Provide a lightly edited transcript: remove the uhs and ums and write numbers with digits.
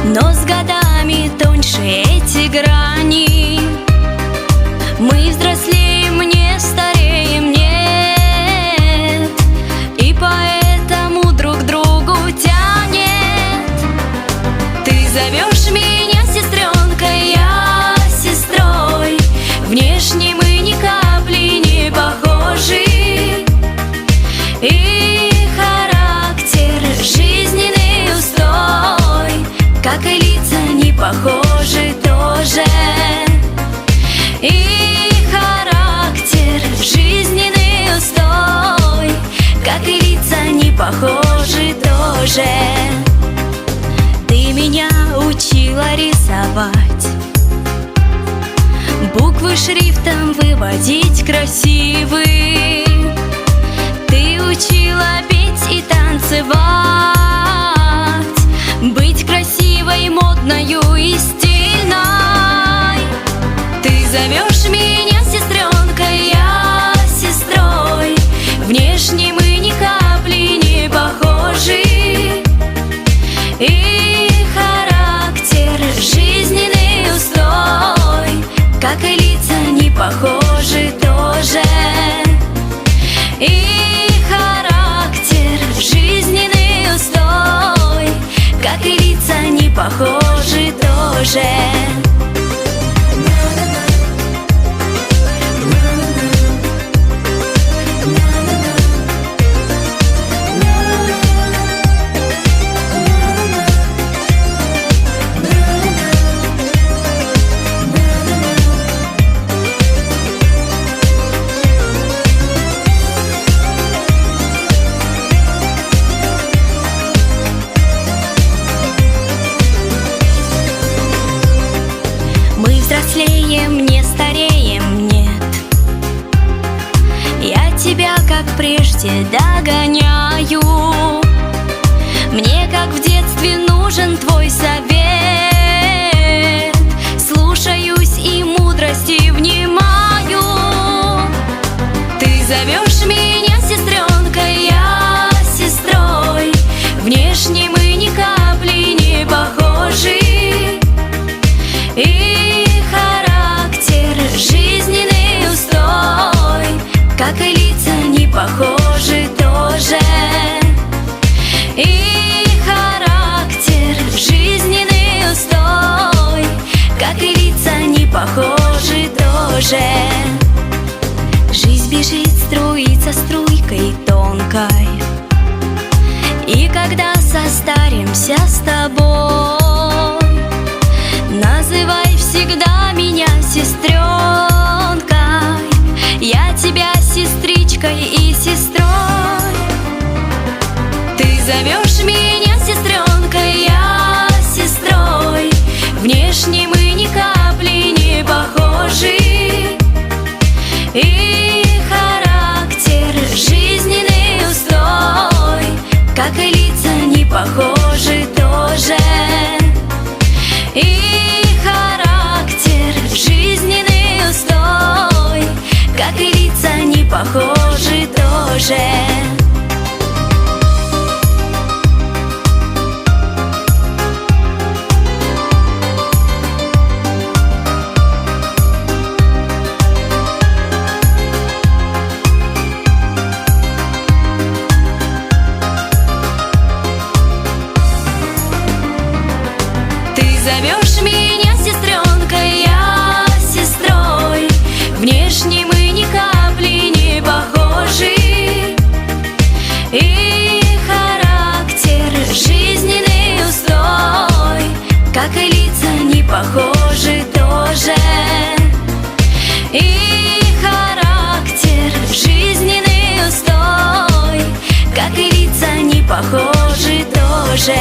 но с годами тоньше эти грани. Мы взрослеем, не стареем, нет, и поэтому друг к другу тянет. Ты зовешь меня сестренкой, я сестрой. Внешне мы ни капли не похожи, и характер, жизненный устой, как и лица, не похожи тоже. И характер, жизненный устой, как и лица, не похожи тоже. Ты меня учила рисовать, буквы шрифтом выводить красивый. Ты учила петь и танцевать, быть красивой, модною и стильной. Ты зовешь меня сестренкой, я сестрой. Внешне мы ни капли не похожи, и характер, жизненный устой, как и лица, не похожи тоже. И характер, жизненный устой, как и лица, не похожи тоже. Мы взрослеем, не стареем, нет, я тебя, как прежде, догоняю. Мне, как в детстве, нужен твой совет. Слушаюсь и мудрости внимаю. Ты зовешь меня сестренкой, я сестрой. Внешне мы ни капли не похожи, и характер, жизненный устой, как и лица, не похожи тоже. И характер, жизненный устой, как и лица, не похожи тоже. Жизнь бежит, струится струйкой тонкой, и когда состаримся с тобой, называй всегда меня сестренкой. Я тебя сестричкой и сестрой. Ты зовешь меня сестренкой, я сестрой. Внешне мы ни капли не похожи, и характер, жизненный устой, как и лица, не похожи тоже. И характер, жизненный устой, как и лица, не похожи тоже. Зовешь меня сестренкой, я сестрой. Внешне мы ни капли не похожи, и характер, жизненный устой, как и лица, не похожи тоже. И характер, жизненный устой, как и лица, не похожи тоже.